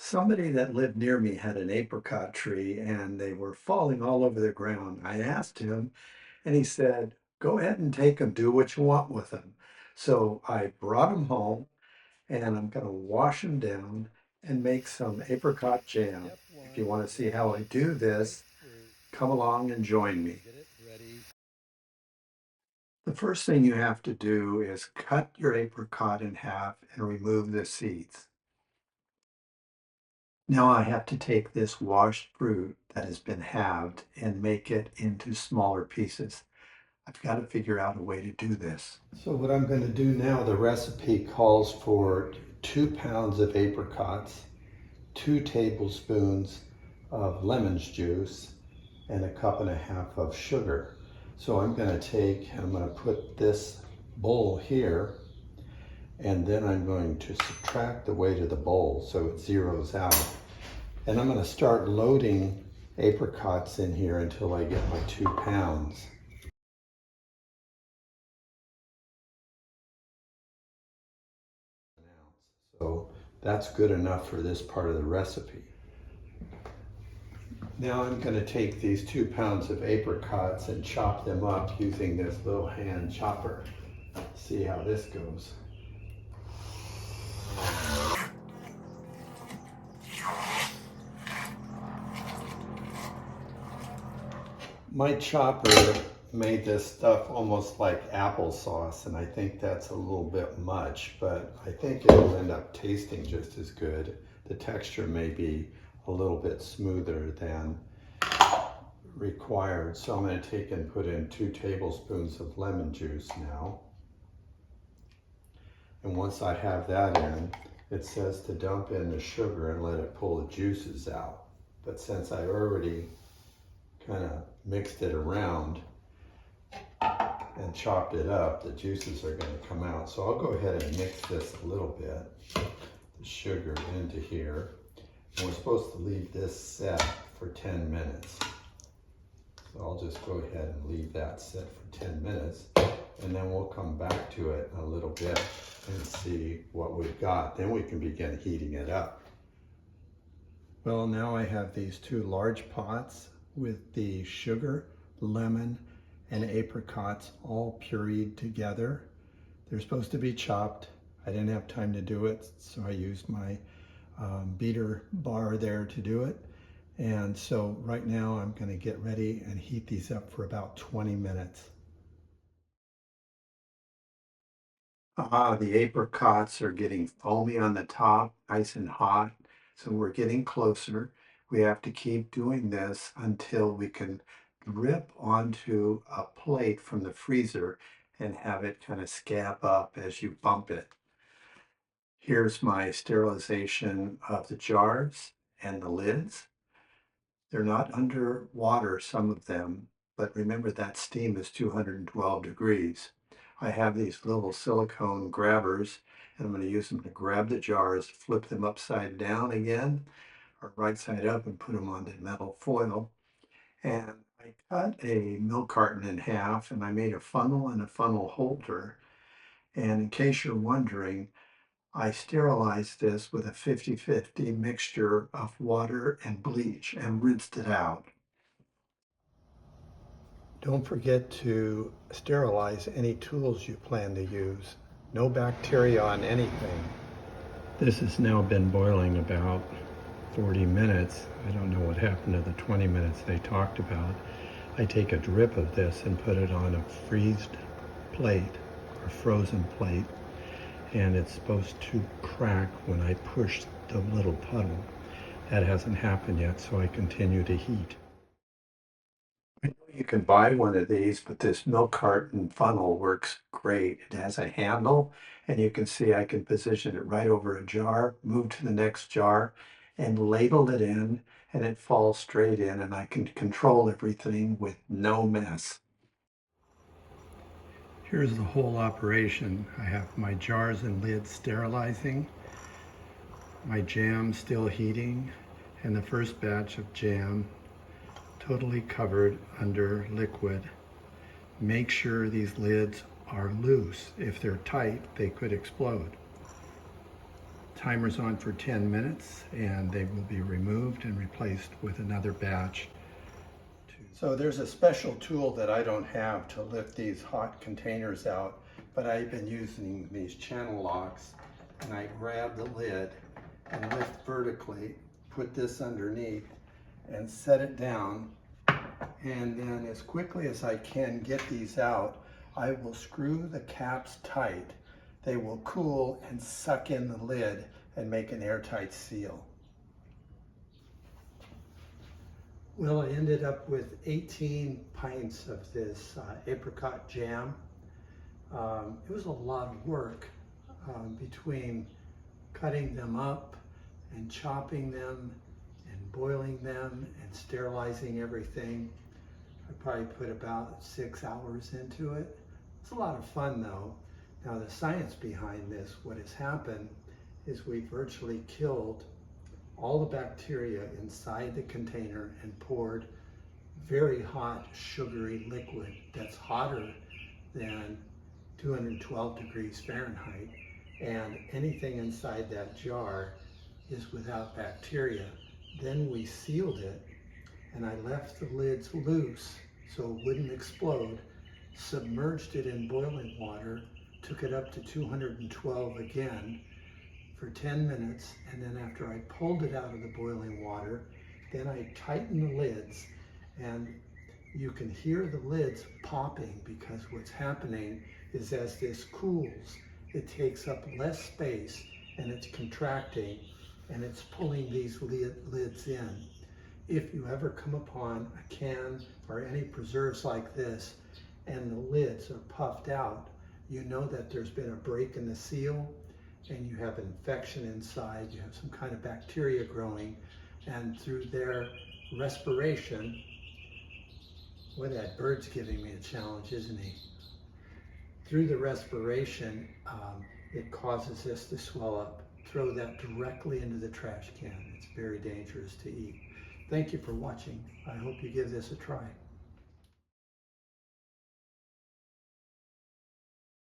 Somebody that lived near me had an apricot tree and they were falling all over the ground. I asked him and he said, "Go ahead and take them, do what you want with them." So I brought them home and I'm going to wash them down and make some apricot jam. Step If you one, want to see how I slice do ripe this, fruit. come along and join me. Get it ready. The first thing you have to do is cut your apricot in half and remove the seeds. Now I have to take this washed fruit that has been halved and make it into smaller pieces. I've got to figure out a way to do this. So what I'm going to do now, the recipe calls for 2 pounds of apricots, 2 tablespoons of lemon juice, and a cup and a half of sugar. So I'm going to put this bowl here, and then I'm going to subtract the weight of the bowl so it zeroes out. And I'm going to start loading apricots in here until I get my 2 pounds. So that's good enough for this part of the recipe. Now I'm going to take these 2 pounds of apricots and chop them up using this little hand chopper. See how this goes. My chopper made this stuff almost like applesauce, and I think that's a little bit much, but I think it'll end up tasting just as good. The texture may be a little bit smoother than required. So I'm going to take and put in 2 tablespoons of lemon juice now. And once I have that in, it says to dump in the sugar and let it pull the juices out. But since I already kind of mixed it around and chopped it up, the juices are going to come out. So I'll go ahead and mix this a little bit, the sugar into here. And we're supposed to leave this set for 10 minutes. So I'll just go ahead and leave that set for 10 minutes, and then we'll come back to it in a little bit and see what we've got. Then we can begin heating it up. Well, now I have these 2 large pots with the sugar, lemon, and apricots all pureed together. They're supposed to be chopped. I didn't have time to do it, so I used my beater bar there to do it. And so right now I'm going to get ready and heat these up for about 20 minutes. The apricots are getting foamy on the top, nice and hot. So we're getting closer. We have to keep doing this until we can drip onto a plate from the freezer and have it kind of scab up as you bump it. Here's my sterilization of the jars and the lids. They're not under water, some of them, but remember that steam is 212 degrees. I have these little silicone grabbers, and I'm going to use them to grab the jars, flip them upside down again, or right side up, and put them on the metal foil. And I cut a milk carton in half, and I made a funnel and a funnel holder. And in case you're wondering, I sterilized this with a 50-50 mixture of water and bleach and rinsed it out. Don't forget to sterilize any tools you plan to use. No bacteria on anything. This has now been boiling about 40 minutes. I don't know what happened to the 20 minutes they talked about. I take a drip of this and put it on a freezed plate or frozen plate, and it's supposed to crack when I push the little puddle. That hasn't happened yet, so I continue to heat. I know you can buy one of these, but this milk carton funnel works great. It has a handle, and you can see I can position it right over a jar, move to the next jar, and ladle it in, and it falls straight in, and I can control everything with no mess. Here's the whole operation. I have my jars and lids sterilizing, my jam still heating, and the first batch of jam totally covered under liquid. Make sure these lids are loose. If they're tight, they could explode. timer's on for 10 minutes and they will be removed and replaced with another batch. So there's a special tool that I don't have to lift these hot containers out, but I've been using these channel locks, and I grab the lid and lift vertically, put this underneath and set it down, and then as quickly as I can get these out, I will screw the caps tight. They will cool and suck in the lid and make an airtight seal. Well, I ended up with 18 pints of this apricot jam. It was a lot of work between cutting them up and chopping them and boiling them and sterilizing everything. I probably put about 6 hours into it. It's a lot of fun though. Now the science behind this, what has happened is we virtually killed all the bacteria inside the container and poured very hot sugary liquid that's hotter than 212 degrees Fahrenheit, and anything inside that jar is without bacteria. Then we sealed it, and I left the lids loose so it wouldn't explode, submerged it in boiling water, took it up to 212 again for 10 minutes, and then after I pulled it out of the boiling water, then I tightened the lids, and you can hear the lids popping because what's happening is as this cools, it takes up less space and it's contracting and it's pulling these lids in. If you ever come upon a can or any preserves like this and the lids are puffed out, you know that there's been a break in the seal and you have infection inside, you have some kind of bacteria growing, and through their respiration, boy, that bird's giving me a challenge, isn't he? Through the respiration, it causes this to swell up. Throw that directly into the trash can. It's very dangerous to eat. Thank you for watching. I hope you give this a try.